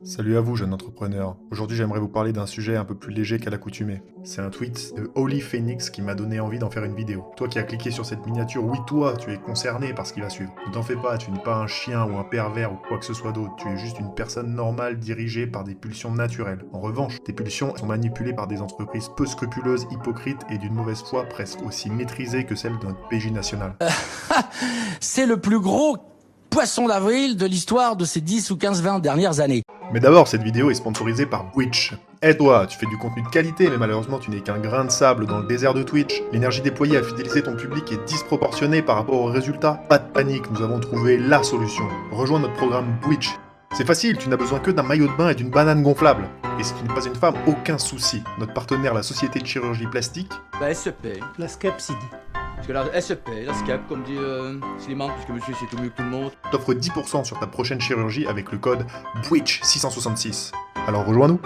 Salut à vous, jeune entrepreneur. Aujourd'hui, j'aimerais vous parler d'un sujet un peu plus léger qu'à l'accoutumée. C'est un tweet de Holy Phoenix qui m'a donné envie d'en faire une vidéo. Toi qui as cliqué sur cette miniature, oui, toi, tu es concerné par ce qui va suivre. Ne t'en fais pas, tu n'es pas un chien ou un pervers ou quoi que ce soit d'autre. Tu es juste une personne normale dirigée par des pulsions naturelles. En revanche, tes pulsions sont manipulées par des entreprises peu scrupuleuses, hypocrites et d'une mauvaise foi presque aussi maîtrisée que celle de notre PJ national. C'est le plus gros poisson d'avril de l'histoire de ces 10 ou 15-20 dernières années. Mais d'abord, cette vidéo est sponsorisée par Twitch. Eh toi, tu fais du contenu de qualité, mais malheureusement tu n'es qu'un grain de sable dans le désert de Twitch. L'énergie déployée à fidéliser ton public est disproportionnée par rapport aux résultats. Pas de panique, nous avons trouvé la solution. Rejoins notre programme Twitch. C'est facile, tu n'as besoin que d'un maillot de bain et d'une banane gonflable. Et si tu n'es pas une femme, aucun souci. Notre partenaire, la Société de Chirurgie Plastique, Elle se paye. La SCAP, Sidi. Parce que là, elle se paye, la SCAP, comme dit Slimane, puisque monsieur c'est tout mieux que tout le monde. t'offre 10% sur ta prochaine chirurgie avec le code BWITCH666. Alors rejoins-nous.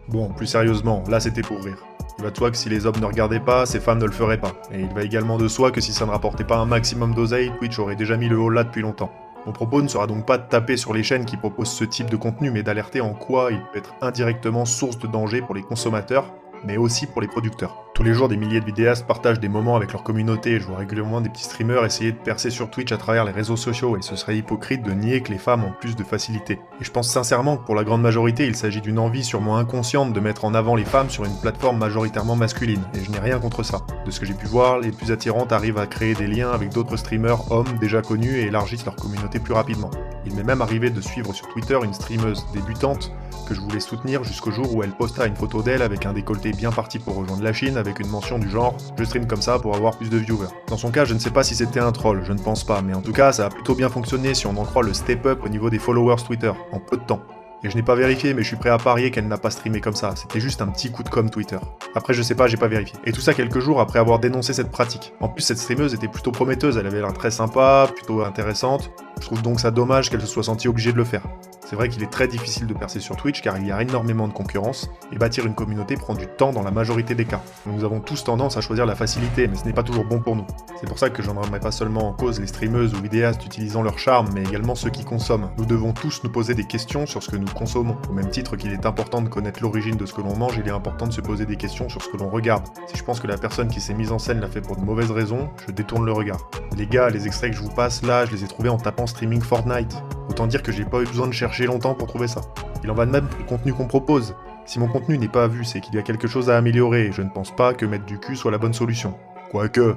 Bon, plus sérieusement, là c'était pour rire. Il va de soi que si les hommes ne regardaient pas, ces femmes ne le feraient pas. Et il va également de soi que si ça ne rapportait pas un maximum d'oseille, Twitch aurait déjà mis le haut là depuis longtemps. Mon propos ne sera donc pas de taper sur les chaînes qui proposent ce type de contenu, mais d'alerter en quoi il peut être indirectement source de danger pour les consommateurs, mais aussi pour les producteurs. Tous les jours, des milliers de vidéastes partagent des moments avec leur communauté, et je vois régulièrement des petits streamers essayer de percer sur Twitch à travers les réseaux sociaux, et ce serait hypocrite de nier que les femmes ont plus de facilité. Et je pense sincèrement que pour la grande majorité, il s'agit d'une envie sûrement inconsciente de mettre en avant les femmes sur une plateforme majoritairement masculine, et je n'ai rien contre ça. De ce que j'ai pu voir, les plus attirantes arrivent à créer des liens avec d'autres streamers hommes déjà connus et élargissent leur communauté plus rapidement. Il m'est même arrivé de suivre sur Twitter une streameuse débutante que je voulais soutenir jusqu'au jour où elle posta une photo d'elle avec un décolleté bien parti pour rejoindre la Chine avec une mention du genre « Je stream comme ça pour avoir plus de viewers ». Dans son cas, je ne sais pas si c'était un troll, je ne pense pas, mais en tout cas, ça a plutôt bien fonctionné si on en croit le step-up au niveau des followers Twitter, en peu de temps. Et je n'ai pas vérifié, mais je suis prêt à parier qu'elle n'a pas streamé comme ça, c'était juste un petit coup de com' Twitter. Après, je sais pas, j'ai pas vérifié. Et tout ça quelques jours après avoir dénoncé cette pratique. En plus, cette streameuse était plutôt prometteuse, elle avait l'air très sympa, plutôt intéressante. Je trouve donc ça dommage qu'elle se soit sentie obligée de le faire. C'est vrai qu'il est très difficile de percer sur Twitch car il y a énormément de concurrence, et bâtir une communauté prend du temps dans la majorité des cas. Donc nous avons tous tendance à choisir la facilité, mais ce n'est pas toujours bon pour nous. C'est pour ça que je ne remets pas seulement en cause les streameuses ou vidéastes utilisant leur charme, mais également ceux qui consomment. Nous devons tous nous poser des questions sur ce que nous consommons. Au même titre qu'il est important de connaître l'origine de ce que l'on mange, il est important de se poser des questions sur ce que l'on regarde. Si je pense que la personne qui s'est mise en scène l'a fait pour de mauvaises raisons, je détourne le regard. Les gars, les extraits que je vous passe là, je les ai trouvés en tapant streaming Fortnite. Autant dire que j'ai pas eu besoin de chercher longtemps pour trouver ça. Il en va de même pour le contenu qu'on propose. Si mon contenu n'est pas vu, c'est qu'il y a quelque chose à améliorer, et je ne pense pas que mettre du cul soit la bonne solution. Quoique...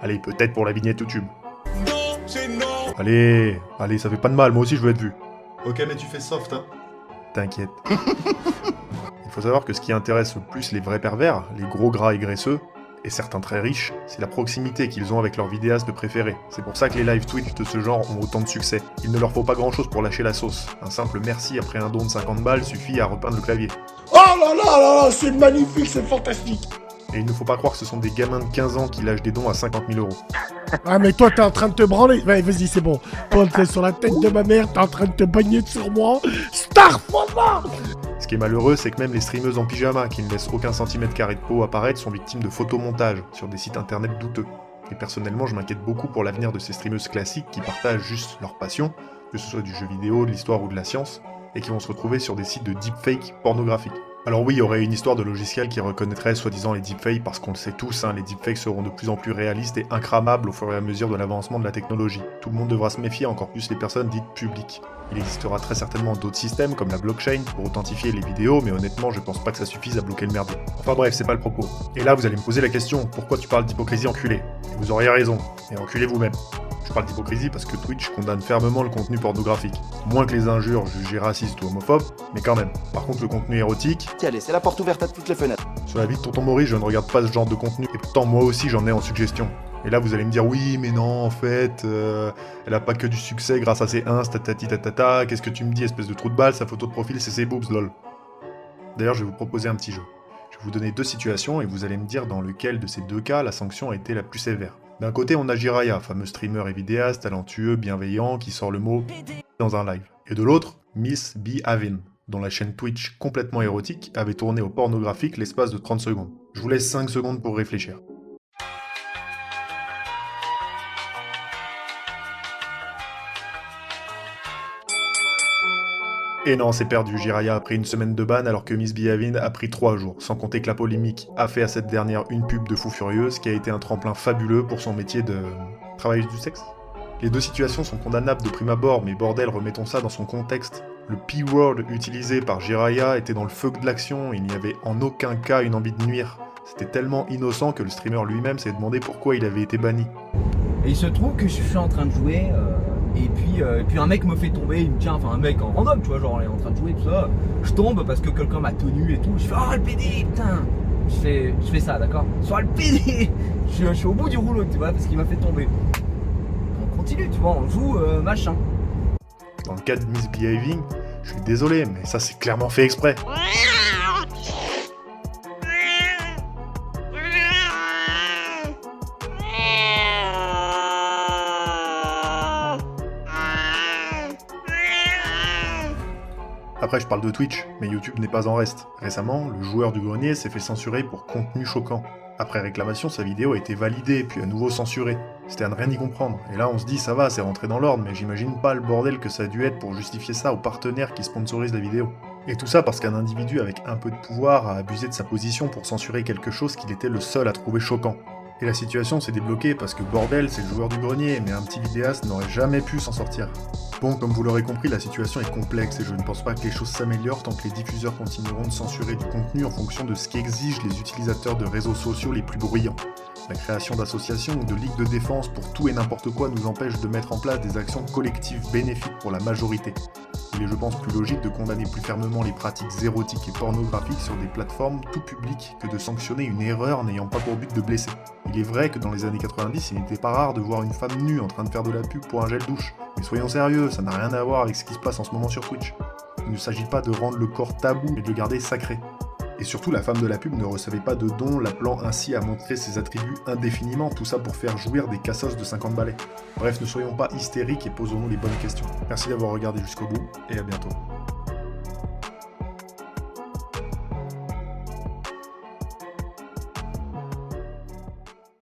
Allez, peut-être pour la vignette YouTube. Non, c'est non. Allez, ça fait pas de mal, moi aussi je veux être vu. Ok, mais tu fais soft, hein. T'inquiète. Il faut savoir que ce qui intéresse le plus les vrais pervers, les gros gras et graisseux, et certains très riches, c'est la proximité qu'ils ont avec leurs vidéastes préférés. C'est pour ça que les live Twitch de ce genre ont autant de succès. Il ne leur faut pas grand chose pour lâcher la sauce. Un simple merci après un don de 50 balles suffit à repeindre le clavier. Oh là là là là, c'est magnifique, c'est fantastique. Et il ne faut pas croire que ce sont des gamins de 15 ans qui lâchent des dons à 50 000 euros. Ah mais toi t'es en train de te branler. Vas-y c'est bon. Toi t'es sur la tête de ma mère, t'es en train de te bagner sur moi. Starfallah. Ce qui est malheureux, c'est que même les streameuses en pyjama qui ne laissent aucun centimètre carré de peau apparaître sont victimes de photomontage sur des sites internet douteux. Et personnellement, je m'inquiète beaucoup pour l'avenir de ces streameuses classiques qui partagent juste leur passion, que ce soit du jeu vidéo, de l'histoire ou de la science, et qui vont se retrouver sur des sites de deepfake pornographiques. Alors oui, il y aurait une histoire de logiciel qui reconnaîtrait soi-disant les deepfakes, parce qu'on le sait tous, les deepfakes seront de plus en plus réalistes et incramables au fur et à mesure de l'avancement de la technologie. Tout le monde devra se méfier, encore plus les personnes dites publiques. Il existera très certainement d'autres systèmes, comme la blockchain, pour authentifier les vidéos, mais honnêtement, je pense pas que ça suffise à bloquer le merdier. Enfin bref, c'est pas le propos. Et là, vous allez me poser la question, pourquoi tu parles d'hypocrisie enculé? Et vous auriez raison, et enculez vous-même. Je parle d'hypocrisie parce que Twitch condamne fermement le contenu pornographique. Moins que les injures jugées racistes ou homophobes, mais quand même. Par contre, le contenu érotique... Tiens, allez, c'est la porte ouverte à toutes les fenêtres. Sur la vie de Tonton Maurice, je ne regarde pas ce genre de contenu, et pourtant moi aussi j'en ai en suggestion. Et là vous allez me dire oui mais non en fait, elle a pas que du succès grâce à ses ins, tatati tatata, qu'est-ce que tu me dis espèce de trou de balle, sa photo de profil c'est ses boobs lol. D'ailleurs je vais vous proposer un petit jeu. Je vais vous donner deux situations et vous allez me dire dans lequel de ces deux cas la sanction a été la plus sévère. D'un côté on a Jiraya, fameux streamer et vidéaste, talentueux, bienveillant, qui sort le mot dans un live. Et de l'autre, Miss B. Avin, dont la chaîne Twitch complètement érotique avait tourné au pornographique l'espace de 30 secondes. Je vous laisse 5 secondes pour réfléchir. Et non, c'est perdu, Jiraiya a pris une semaine de ban alors que Miss Behavin a pris 3 jours, sans compter que la polémique a fait à cette dernière une pub de fou furieuse qui a été un tremplin fabuleux pour son métier de... travailleuse du sexe. Les deux situations sont condamnables de prime abord, mais bordel, remettons ça dans son contexte. Le P-word utilisé par Jiraiya était dans le feu de l'action, il n'y avait en aucun cas une envie de nuire. C'était tellement innocent que le streamer lui-même s'est demandé pourquoi il avait été banni. Et il se trouve que je suis en train de jouer, et puis un mec me fait tomber, il me tient, enfin un mec en random, tu vois, genre on est en train de jouer, tout ça. Je tombe parce que quelqu'un m'a tenu et tout, je fais oh le PD, putain. Je fais ça, d'accord. Soit le PD. Je suis au bout du rouleau, tu vois, parce qu'il m'a fait tomber. On continue, tu vois, on joue, machin. Dans le cas de Misbehaving, je suis désolé, mais ça c'est clairement fait exprès. Après, je parle de Twitch, mais YouTube n'est pas en reste. Récemment, le joueur du grenier s'est fait censurer pour contenu choquant. Après réclamation, sa vidéo a été validée, puis à nouveau censurée. C'était à ne rien y comprendre. Et là, on se dit, ça va, c'est rentré dans l'ordre, mais j'imagine pas le bordel que ça a dû être pour justifier ça aux partenaires qui sponsorisent la vidéo. Et tout ça parce qu'un individu avec un peu de pouvoir a abusé de sa position pour censurer quelque chose qu'il était le seul à trouver choquant. Et la situation s'est débloquée parce que bordel, c'est le joueur du grenier, mais un petit vidéaste n'aurait jamais pu s'en sortir. Bon, comme vous l'aurez compris, la situation est complexe et je ne pense pas que les choses s'améliorent tant que les diffuseurs continueront de censurer du contenu en fonction de ce qu'exigent les utilisateurs de réseaux sociaux les plus bruyants. La création d'associations ou de ligues de défense pour tout et n'importe quoi nous empêche de mettre en place des actions collectives bénéfiques pour la majorité. Il est, je pense, plus logique de condamner plus fermement les pratiques érotiques et pornographiques sur des plateformes tout publiques que de sanctionner une erreur n'ayant pas pour but de blesser. Il est vrai que dans les années 90, il n'était pas rare de voir une femme nue en train de faire de la pub pour un gel douche. Mais soyons sérieux, ça n'a rien à voir avec ce qui se passe en ce moment sur Twitch. Il ne s'agit pas de rendre le corps tabou, mais de le garder sacré. Et surtout, la femme de la pub ne recevait pas de dons, l'appelant ainsi à montrer ses attributs indéfiniment, tout ça pour faire jouir des cassos de 50 balais. Bref, ne soyons pas hystériques et posons-nous les bonnes questions. Merci d'avoir regardé jusqu'au bout, et à bientôt.